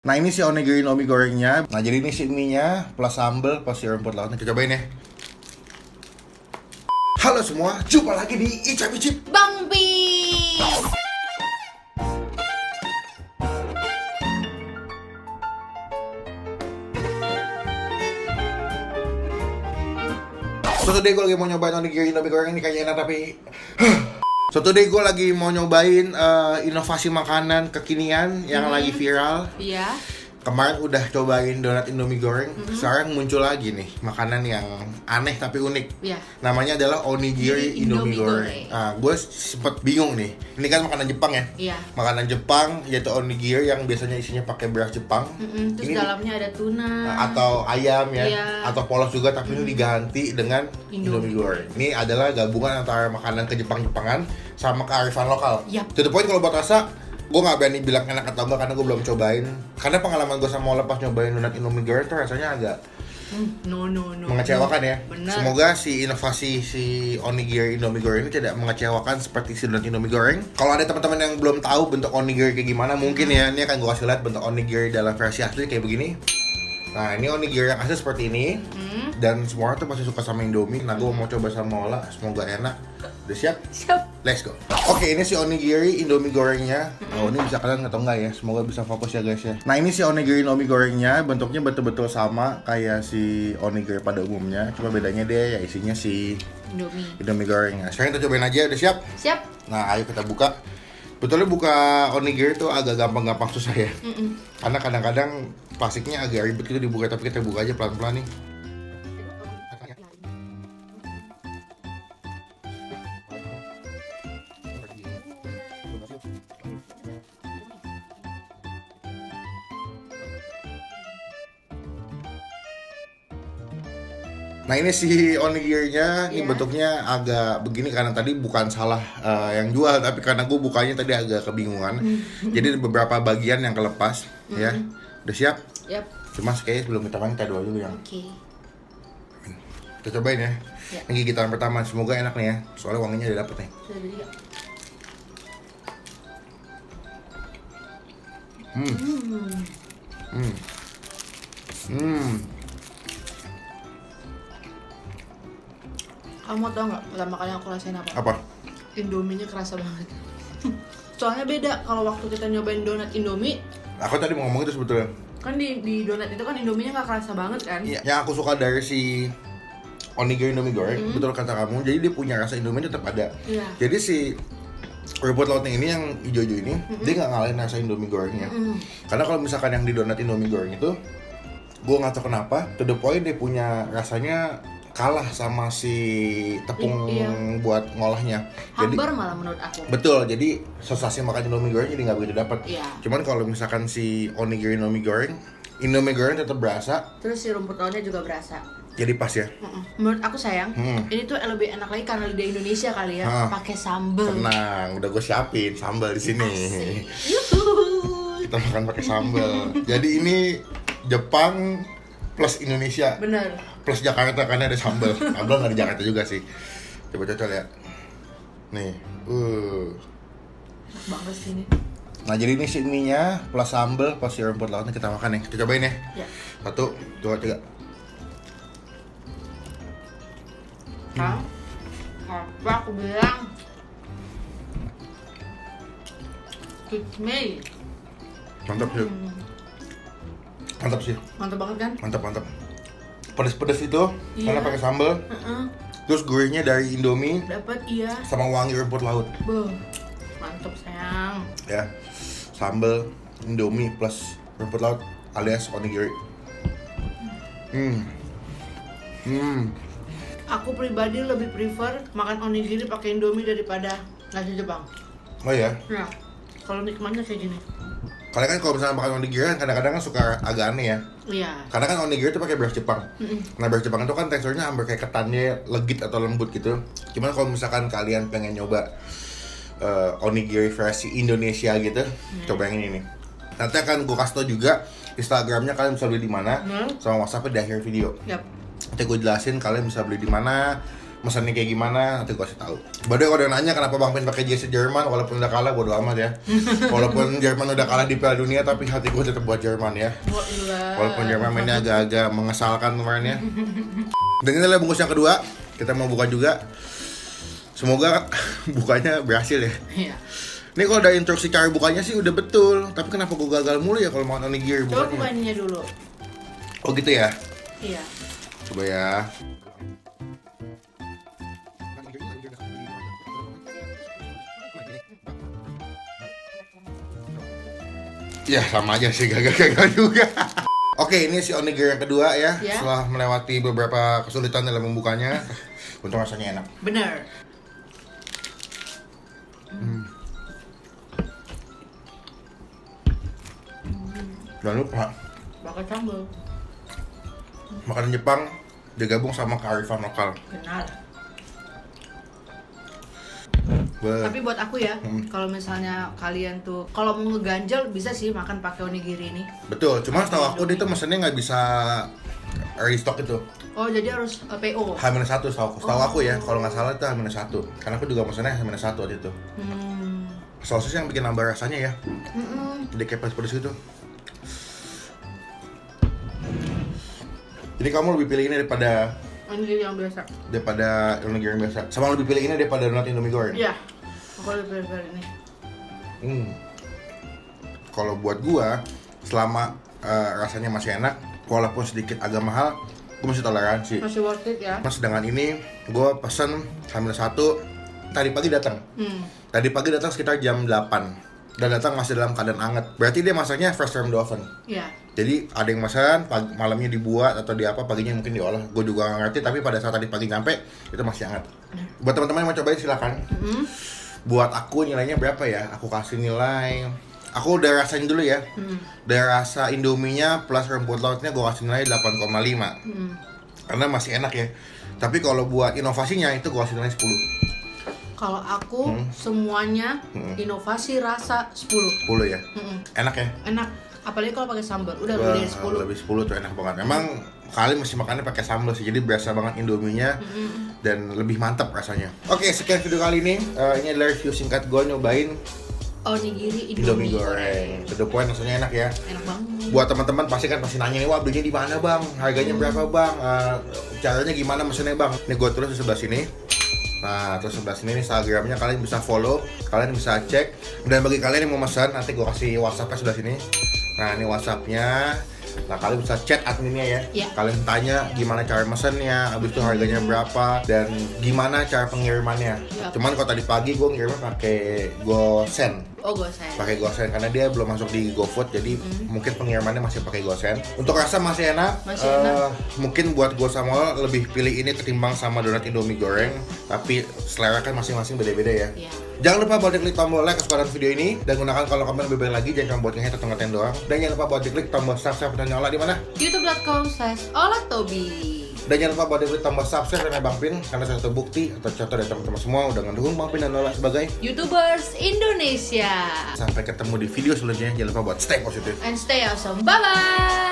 Nah ini si onigiri nomi gorengnya. Nah jadi ini si mie-nya plus sambal plus si rumput lautnya. Kita cobain ya. Halo semua, jumpa lagi di Icap Icip Bang Pi. So today gue lagi mau nyobain onigiri nomi goreng ini kayaknya enak tapi So today gue lagi mau nyobain inovasi makanan kekinian yang lagi viral. Iya. Kemarin udah cobain donat Indomie goreng, sekarang muncul lagi nih makanan yang aneh tapi unik. Iya. Namanya adalah onigiri Indomie goreng. Nah, gue sempet bingung nih. Ini kan makanan Jepang ya. Iya. Makanan Jepang yaitu onigiri yang biasanya isinya pakai beras Jepang. Terus Ini dalamnya ada tuna. atau ayam ya, Iya. atau polos juga, tapi ini diganti dengan Indomie goreng. Ini adalah gabungan antara makanan ke Jepang-Jepangan sama kearifan lokal. Yap. To the point kalau buat rasa gue nggak berani bilang enak atau enggak karena gue belum cobain. Karena pengalaman gue sama lepas nyobain donat Indomie goreng tuh rasanya agak No. mengecewakan ya. Bener. Semoga si inovasi si onigiri Indomie goreng ini tidak mengecewakan seperti si donat Indomie goreng. Kalau ada teman-teman yang belum tahu bentuk onigiri kayak gimana, mungkin ya ini akan gue kasih lihat bentuk onigiri dalam versi asli kayak begini. Nah ini onigiri yang asli seperti ini. Dan semua orang tuh pasti suka sama Indomie. Nah gue mau coba sama Ola, semoga enak. Udah siap? Siap. Let's go. Oke, ini si onigiri Indomie gorengnya. Oh, ini bisa kalian atau enggak ya? Semoga bisa fokus ya guys ya. Nah, ini si onigiri Indomie gorengnya. Bentuknya betul-betul sama kayak si onigiri pada umumnya. Cuma bedanya dia ya isinya si Indomie goreng. Nah, sekarang kita cobain aja. Udah siap? Siap. Nah, ayo kita buka. Betulnya buka onigiri itu agak gampang-gampang susah ya. Karena kadang-kadang plastiknya agak ribet gitu dibuka. Tapi kita buka aja pelan-pelan nih. Nah ini si onigirinya, ini Iya. bentuknya agak begini karena tadi bukan salah yang jual, tapi karena gue bukanya tadi agak kebingungan. Jadi ada beberapa bagian yang kelepas, ya. Udah siap? Yap. Cuma kayaknya sebelum kita main kita doa dulu yang. Oke. Kita cobain ya. Ya. Ini gigitan pertama, semoga enak nih ya. Soalnya wanginya udah dapet nih. Sudah beli ya? Kamu tau nggak pertama kali aku rasain apa? Apa? Indominya kerasa banget. Soalnya beda kalau waktu kita nyobain donat Indomie, Aku tadi mau ngomong itu sebetulnya. kan di donat itu kan Indominya nggak kerasa banget kan? Iya. Yang aku suka dari si onigiri Indomie goreng, betul kata kamu. Jadi dia punya rasa Indomie tetap ada. Iya. Jadi si rumput lautnya ini yang hijau-hijau ini, dia nggak ngalahin rasa Indomie gorengnya. Karena kalau misalkan yang di donat Indomie goreng itu, gue nggak tahu kenapa, to the point dia punya rasanya kalah sama si tepung Iya. buat ngolahnya. Jadi Hambar malah menurut aku. betul, jadi sensasi makan Indomie goreng jadi nggak begitu dapat. Iya. Cuman kalau misalkan si onigiri Indomie goreng tetap berasa, Terus si rumput lautnya juga berasa. jadi pas ya. Menurut aku sayang, ini tuh lebih enak lagi karena lidah Indonesia kali ya, pakai sambal. Tenang, udah gue siapin sambal di sini. Yuhu. Kita makan pakai sambal. Jadi ini Jepang plus Indonesia Bener. plus Jakarta karena ada sambal. Sambal nggak di Jakarta juga sih. Coba cocol ya. Nih, Enak banget sih ini. Nah jadi ini si mie-nya plus sambal plus si rumput lautnya kita makan nih. Kita cobain ya. Ya. 1, 2, 3. Apa aku bilang? It's me. Mantap sih. Mantap sih. Mantap banget kan? Mantap. Pedes-pedes itu Iya. karena pakai sambal. Terus gurihnya dari Indomie Dapat iya. sama wangi rumput laut. Beuh. Mantap sayang. Ya, sambal Indomie plus rumput laut alias onigiri. Aku pribadi lebih prefer makan onigiri pakai Indomie daripada nasi Jepang. Oh ya, Nah, kalau nikmatnya kayak gini. kalian kan kalau misalnya makan onigiri kan kadang-kadang kan suka agak aneh ya. Iya. Karena kan onigiri itu pakai beras Jepang. Nah beras Jepang itu kan teksturnya hampir kayak ketannya legit atau lembut gitu. Cuman kalau misalkan kalian pengen nyoba onigiri versi Indonesia gitu, coba yang ini nih. Nanti akan gue kasih tau juga Instagramnya kalian bisa beli di mana, sama WhatsAppnya di akhir video. Yap. Nanti gue jelasin kalian bisa beli di mana, mesennya kayak gimana, nanti gue kasih tahu. By the way, kalau ada yang nanya kenapa Bang Pin pakai jersey Jerman walaupun udah kalah, bodo amat ya. Walaupun Jerman udah kalah di Piala Dunia, tapi hati gue tetap buat Jerman ya. Walaupun Jerman mainnya agak-agag mengesalkan kemarin ya. Dan ini adalah bungkus yang kedua, kita mau buka juga. Semoga bukanya berhasil ya. Iya. Ini kalau ada instruksi cara bukanya sih udah betul, tapi kenapa gue gagal mulu ya kalau makan onigiri Coba bukanya? buka ininya dulu. Oh gitu ya? Iya. Coba ya. Ya sama aja sih, gagal juga. Oke, ini si onigiri yang kedua ya. Ya. Setelah melewati beberapa kesulitan dalam membukanya, untung rasanya enak. Bener. Jangan lupa, Bakal sambal. makanan Jepang digabung sama kearifan lokal. Benar. Be- Tapi buat aku ya, kalau misalnya kalian tuh kalau mau ngeganjel bisa sih makan pakai onigiri ini. Betul, cuma setahu aku dia tuh mesennya nggak bisa restock itu. Oh, jadi harus PO. H-1 setahu aku ya, kalau nggak salah itu H-1. Karena aku juga mesennya H-1 waktu itu. Sosis yang bikin nambah rasanya ya. Jadi kayak pedes gitu. Jadi kamu lebih pilih ini daripada Onigiri yang biasa. onigiri yang biasa. Sama lebih pilih ini daripada donat Indomie goreng. Iya. Aku lebih pilih ini. Kalau buat gua, selama rasanya masih enak, walaupun sedikit agak mahal, gua masih toleransi. Masih worth it ya. Mas dengan ini, gua pesen H-1 tadi pagi datang. Tadi pagi datang sekitar jam 8 dan datang masih dalam keadaan hangat. Berarti dia masaknya fresh from the oven. Iya. Jadi ada yang pesan malamnya dibuat atau di apa, paginya mungkin diolah. Gue juga nggak ngerti, tapi pada saat tadi pagi nyampe itu masih hangat. Buat teman-teman yang mau cobain silakan. Buat aku nilainya berapa ya? Aku kasih nilai. Aku udah rasain dulu ya. Udah rasa Indominya plus rumput lautnya gue kasih nilai 8,5. Karena masih enak ya. Tapi kalau buat inovasinya itu gue kasih nilai 10. Kalau aku semuanya inovasi rasa 10. 10 ya. Enak ya. Enak. Apalagi kalau pakai sambal. Udah Wah, lebih dari 10. lebih 10 tuh enak banget. Emang kalian mesti makannya pakai sambal sih. Jadi berasa banget Indominya dan lebih mantap rasanya. Oke, sekian video kali ini. Ini adalah review singkat gue nyobain Onigiri Indomie Indomie goreng. To the point, rasanya enak ya. Enak banget. Buat teman-teman pasti nanya nih, wah belinya di mana bang? Harganya berapa bang? Caranya gimana mesennya bang? Ini gue tulis di sebelah sini. Nah, terus sebelah sini Instagramnya kalian bisa follow, kalian bisa cek. Dan bagi kalian yang mau pesan, nanti gue kasih WhatsAppnya sebelah sini. Nah, ini WhatsAppnya. Nah, kalian bisa chat adminnya ya. Iya. Kalian tanya gimana cara mesennya, habis itu harganya berapa, dan gimana cara pengirimannya. Iya. Cuman kalau tadi pagi gue ngirimnya pakai GoSend. Oh, GoSend. Pakai GoSend karena dia belum masuk di GoFood, jadi mungkin pengirimannya masih pakai GoSend. Untuk rasa masih enak. Masih enak. Mungkin buat gue sama lo lebih pilih ini ketimbang sama donat Indomie goreng, tapi selera kan masing-masing beda-beda ya. Iya. Jangan lupa buat klik tombol like kesempatan video ini dan gunakan kolom komen lebih banyak lagi, jangan cuma buat nge-hate atau ngatain doang. Dan jangan lupa buat klik tombol subscribe dan nyala di mana? youtube.com/olatobi. Dan jangan lupa buat klik tombol subscribe dan Bang Pin karena salah satu bukti atau contoh dari teman-teman semua udah ngedukung Bang Pin dan Lola sebagai YouTubers Indonesia. Sampai ketemu di video selanjutnya. Jangan lupa buat stay positif. And stay awesome. Bye bye.